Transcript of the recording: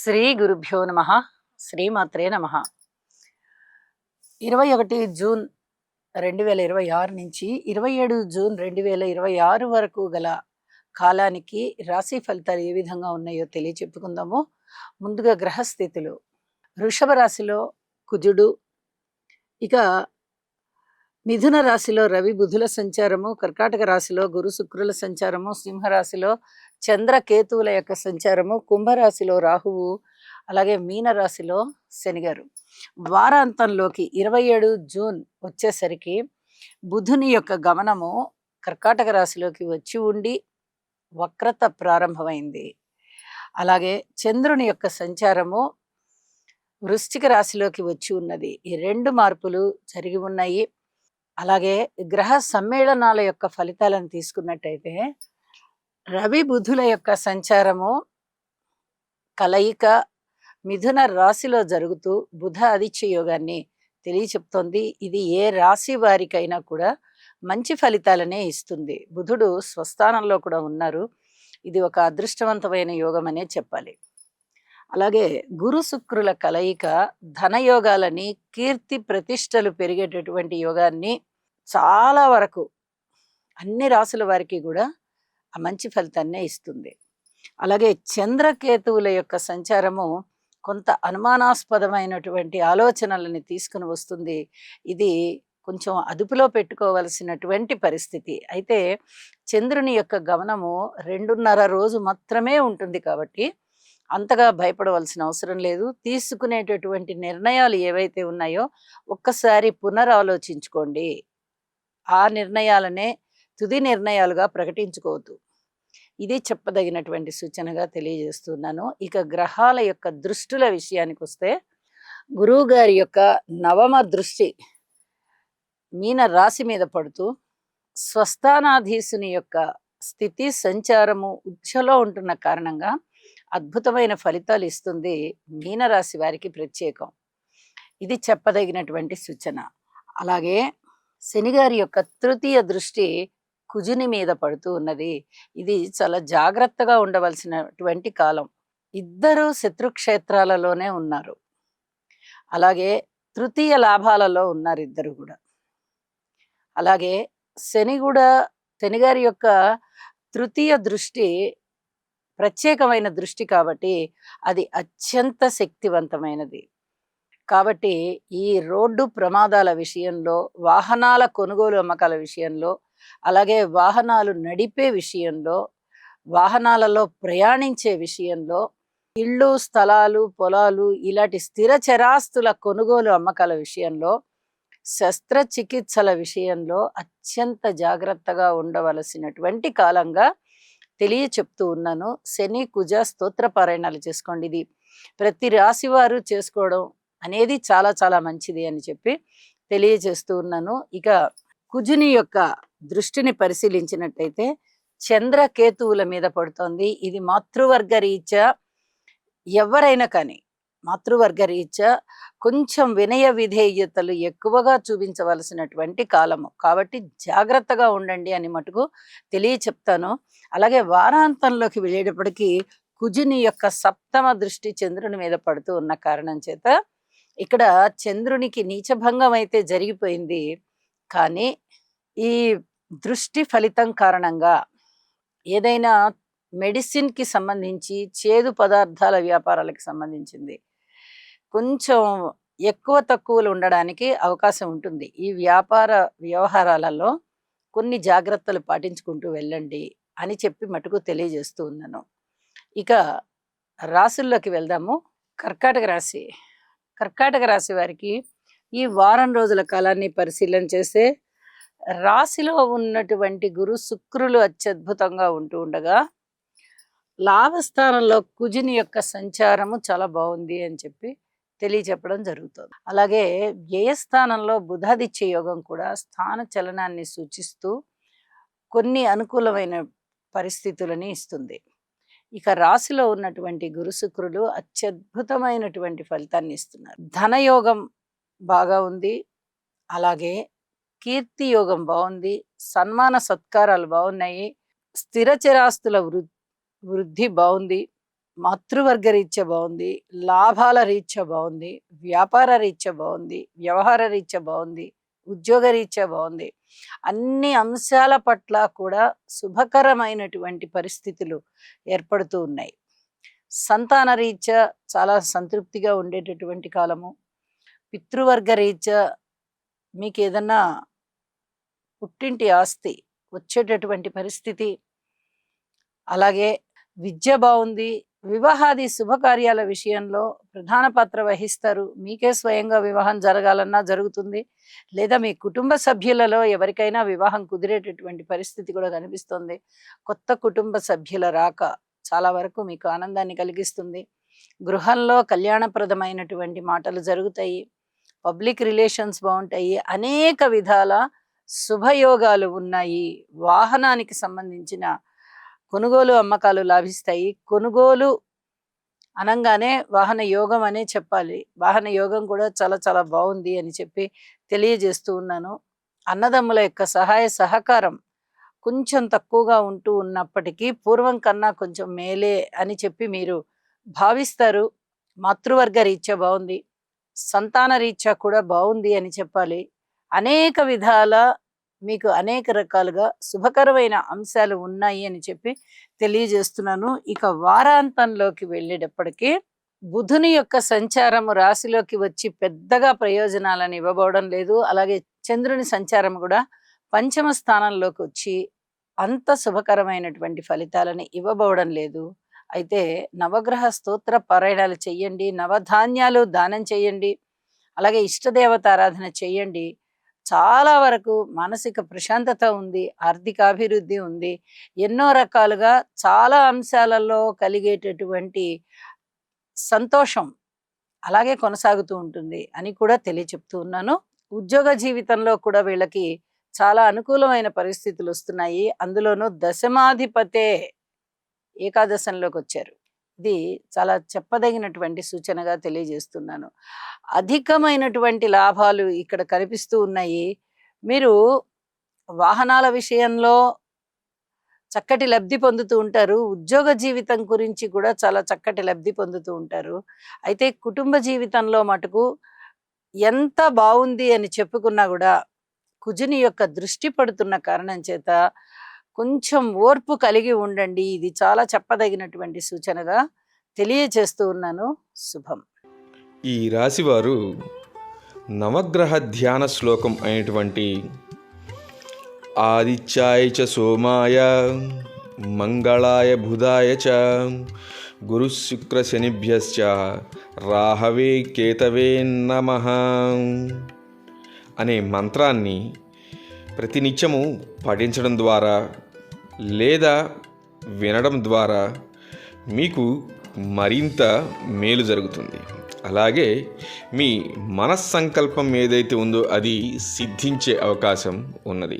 శ్రీ గురుభ్యో నమ. శ్రీమాత్రే నమ. 21 జూన్ 2026 నుంచి 27 జూన్ 2026 వరకు గల కాలానికి రాశి ఫలితాలు ఏ విధంగా ఉన్నాయో తెలియచెప్పుకుందాము. ముందుగా గ్రహస్థితులు. వృషభ రాశిలో కుజుడు, ఇక మిథున రాశిలో రవి బుధుల సంచారము, కర్కాటక రాశిలో గురు శుక్రుల సంచారము, సింహరాశిలో చంద్ర కేతువుల యొక్క సంచారము, కుంభరాశిలో రాహువు, అలాగే మీన రాశిలో శనిగారు. వారాంతంలోకి 27 జూన్ వచ్చేసరికి బుధుని యొక్క గమనము కర్కాటక రాశిలోకి వచ్చి ఉండి వక్రత ప్రారంభమైంది. అలాగే చంద్రుని యొక్క సంచారము వృశ్చిక రాశిలోకి వచ్చి ఉన్నది. ఈ రెండు మార్పులు జరిగి ఉన్నాయి. అలాగే గ్రహ సమ్మేళనాల యొక్క ఫలితాలను తీసుకున్నట్టయితే రవి బుధుల యొక్క సంచారము కలయిక మిథున రాశిలో జరుగుతూ బుధ ఆదిత్య యోగాన్ని తెలియచెప్తోంది. ఇది ఏ రాశి వారికైనా కూడా మంచి ఫలితాలనే ఇస్తుంది. బుధుడు స్వస్థానంలో కూడా ఉన్నారు. ఇది ఒక అదృష్టవంతమైన యోగం అనే చెప్పాలి. అలాగే గురు శుక్రుల కలయిక ధనయోగాలని, కీర్తి ప్రతిష్టలు పెరిగేటటువంటి యోగాన్ని చాలా వరకు అన్ని రాసుల వారికి కూడా ఆ మంచి ఫలితాన్నే ఇస్తుంది. అలాగే చంద్రకేతువుల యొక్క సంచారము కొంత అనుమానాస్పదమైనటువంటి ఆలోచనలని తీసుకుని వస్తుంది. ఇది కొంచెం అదుపులో పెట్టుకోవలసినటువంటి పరిస్థితి. అయితే చంద్రుని యొక్క గమనము 2.5 రోజు మాత్రమే ఉంటుంది కాబట్టి అంతగా భయపడవలసిన అవసరం లేదు. తీసుకునేటటువంటి నిర్ణయాలు ఏవైతే ఉన్నాయో ఒక్కసారి పునరాలోచించుకోండి. ఆ నిర్ణయాలనే తుది నిర్ణయాలుగా ప్రకటించుకోవద్దు. ఇది చెప్పదగినటువంటి సూచనగా తెలియజేస్తున్నాను. ఇక గ్రహాల యొక్క దృష్టుల విషయానికి వస్తే గురువు గారి యొక్క నవమ దృష్టి మీన రాశి మీద పడుతూ స్వస్థానాధీశుని యొక్క స్థితి సంచారము ఉచ్చలో ఉంటున్న కారణంగా అద్భుతమైన ఫలితాలు ఇస్తుంది. మీనరాశి వారికి ప్రత్యేకం. ఇది చెప్పదగినటువంటి సూచన. అలాగే శనిగారి యొక్క తృతీయ దృష్టి కుజుని మీద పడుతూ ఉన్నది. ఇది చాలా జాగ్రత్తగా ఉండవలసినటువంటి కాలం. ఇద్దరు శత్రుక్షేత్రాలలోనే ఉన్నారు. అలాగే తృతీయ లాభాలలో ఉన్నారు ఇద్దరు కూడా. అలాగే శనిగారి యొక్క తృతీయ దృష్టి ప్రత్యేకమైన దృష్టి కాబట్టి అది అత్యంత శక్తివంతమైనది. కాబట్టి ఈ రోడ్డు ప్రమాదాల విషయంలో, వాహనాల కొనుగోలు అమ్మకాల విషయంలో, అలాగే వాహనాలు నడిపే విషయంలో, వాహనాలలో ప్రయాణించే విషయంలో, ఇళ్ళు, స్థలాలు, పొలాలు ఇలాంటి స్థిర చరాస్తుల కొనుగోలు అమ్మకాల విషయంలో, శస్త్రచికిత్సల విషయంలో అత్యంత జాగ్రత్తగా ఉండవలసినటువంటి కాలంగా తెలియచెప్తూ ఉన్నాను. శని కుజ స్తోత్ర పారాయణాలు చేసుకోండి. ఇది ప్రతి రాశి వారు చేసుకోవడం అనేది చాలా చాలా మంచిది అని చెప్పి తెలియజేస్తూ ఉన్నాను. ఇక కుజుని యొక్క దృష్టిని పరిశీలించినట్టయితే చంద్రకేతువుల మీద పడుతోంది. ఇది మాతృవర్గ రీత్యా ఎవరైనా కానీ మాతృవర్గ రీత్యా కొంచెం వినయ విధేయతలు ఎక్కువగా చూపించవలసినటువంటి కాలము. కాబట్టి జాగ్రత్తగా ఉండండి అని మటుకు తెలియచెప్తాను. అలాగే వారాంతంలోకి వెళ్ళేటప్పటికీ కుజుని యొక్క సప్తమ దృష్టి చంద్రుని మీద పడుతూ ఉన్న కారణం చేత ఇక్కడ చంద్రునికి నీచభంగం అయితే జరిగిపోయింది. కానీ ఈ దృష్టి ఫలితం కారణంగా ఏదైనా మెడిసిన్కి సంబంధించి, చేదు పదార్థాల వ్యాపారాలకు సంబంధించింది కొంచెం ఎక్కువ తక్కువలు ఉండడానికి అవకాశం ఉంటుంది. ఈ వ్యాపార వ్యవహారాలలో కొన్ని జాగ్రత్తలు పాటించుకుంటూ వెళ్ళండి అని చెప్పి మటుకు తెలియజేస్తూ ఉన్నాను. ఇక రాశుల్లోకి వెళ్దాము. కర్కాటక రాశి వారికి ఈ వారం రోజుల కాలాన్ని పరిశీలన చేస్తే రాశిలో ఉన్నటువంటి గురు శుక్రులు అత్యద్భుతంగా ఉంటూ ఉండగా లాభస్థానంలో కుజుని యొక్క సంచారము చాలా బాగుంది అని చెప్పి తెలియచెప్పడం జరుగుతుంది. అలాగే వ్యయస్థానంలో బుధాదిత్య యోగం కూడా స్థాన చలనాన్ని సూచిస్తూ కొన్ని అనుకూలమైన పరిస్థితులని ఇస్తుంది. ఇక రాశిలో ఉన్నటువంటి గురు శుక్రులు అత్యద్భుతమైనటువంటి ఫలితాన్ని ఇస్తున్నారు. ధనయోగం బాగా ఉంది. అలాగే కీర్తి యోగం బాగుంది. సన్మాన సత్కారాలు బాగున్నాయి. స్థిర చరాస్తుల వృద్ధి బాగుంది. మాతృవర్గ రీత్యా బాగుంది, లాభాల రీత్యా బాగుంది, వ్యాపార రీత్యా బాగుంది, వ్యవహార రీత్యా బాగుంది, ఉద్యోగ రీత్యా బాగుంది. అన్ని అంశాల పట్ల కూడా శుభకరమైనటువంటి పరిస్థితులు ఏర్పడుతూ ఉన్నాయి. సంతాన రీత్యా చాలా సంతృప్తిగా ఉండేటటువంటి కాలము. పితృవర్గ రీత్యా మీకు ఏదన్నా పుట్టింటి ఆస్తి వచ్చేటటువంటి పరిస్థితి. అలాగే విద్య బాగుంది. వివాహాది శుభకార్యాల విషయంలో ప్రధాన పాత్ర వహిస్తారు. మీకే స్వయంగా వివాహం జరగాలన్నా జరుగుతుంది, లేదా మీ కుటుంబ సభ్యులలో ఎవరికైనా వివాహం కుదిరేటటువంటి పరిస్థితి కూడా కనిపిస్తుంది. కొత్త కుటుంబ సభ్యుల రాక చాలా వరకు మీకు ఆనందాన్ని కలిగిస్తుంది. గృహంలో కళ్యాణప్రదమైనటువంటి మాటలు జరుగుతాయి. పబ్లిక్ రిలేషన్స్ బాగుంటాయి. అనేక విధాల శుభయోగాలు ఉన్నాయి. వాహనానికి సంబంధించిన కొనుగోలు అమ్మకాలు లాభిస్తాయి. కొనుగోలు అనంగానే వాహన యోగం అనే చెప్పాలి. వాహన యోగం కూడా చాలా చాలా బాగుంది అని చెప్పి తెలియజేస్తూ ఉన్నాను. అన్నదమ్ముల యొక్క సహాయ సహకారం కొంచెం తక్కువగా ఉంటూ ఉన్నప్పటికీ పూర్వం కన్నా కొంచెం మేలే అని చెప్పి మీరు భావిస్తారు. మాతృవర్గ రీత్యా బాగుంది, సంతాన రీత్యా కూడా బాగుంది అని చెప్పాలి. అనేక విధాల మీకు అనేక రకాలుగా శుభకరమైన అంశాలు ఉన్నాయి అని చెప్పి తెలియజేస్తున్నాను. ఇక వారాంతంలోకి వెళ్ళేటప్పటికీ బుధుని యొక్క సంచారము రాశిలోకి వచ్చి పెద్దగా ప్రయోజనాలను ఇవ్వబోవడం లేదు. అలాగే చంద్రుని సంచారం కూడా పంచమ స్థానంలోకి వచ్చి అంత శుభకరమైనటువంటి ఫలితాలను ఇవ్వబోవడం లేదు. అయితే నవగ్రహ స్తోత్ర పారాయణాలు చెయ్యండి, నవధాన్యాలు దానం చేయండి, అలాగే ఇష్టదేవత ఆరాధన చేయండి. చాలా వరకు మానసిక ప్రశాంతత ఉంది, ఆర్థికాభివృద్ధి ఉంది, ఎన్నో రకాలుగా చాలా అంశాలలో కలిగేటటువంటి సంతోషం అలాగే కొనసాగుతూ ఉంటుంది అని కూడా తెలియచెప్తూ ఉన్నాను. ఉద్యోగ జీవితంలో కూడా వీళ్ళకి చాలా అనుకూలమైన పరిస్థితులు వస్తున్నాయి. అందులోనూ దశమాధిపతే ఏకాదశంలోకి వచ్చారు. ఇది చాలా చెప్పదగినటువంటి సూచనగా తెలియజేస్తున్నాను. అధికమైనటువంటి లాభాలు ఇక్కడ కనిపిస్తూ ఉన్నాయి. మీరు వాహనాల విషయంలో చక్కటి లబ్ధి పొందుతూ ఉంటారు. ఉద్యోగ జీవితం గురించి కూడా చాలా చక్కటి లబ్ధి పొందుతూ ఉంటారు. అయితే కుటుంబ జీవితంలో మటుకు ఎంత బాగుంది అని చెప్పుకున్నా కూడా కుజుని యొక్క దృష్టి పడుతున్న కారణం చేత కొంచెం ఓర్పు కలిగి ఉండండి. ఇది చాలా చెప్పదగినటువంటి సూచనగా తెలియజేస్తూ ఉన్నాను. శుభం. ఈ రాశివారు నవగ్రహ ధ్యాన శ్లోకం అయినటువంటి ఆదిత్యాయ చ సోమాయ మంగళాయ బుధాయ చ గురు శుక్ర శనిభ్యశ్చ రాహవే కేతవే నమః అనే మంత్రాన్ని ప్రతినిత్యము పఠించడం ద్వారా లేదా వినడం ద్వారా మీకు మరింత మేలు జరుగుతుంది. అలాగే మీ మనస్సంకల్పం ఏదైతే ఉందో అది సిద్ధించే అవకాశం ఉన్నది.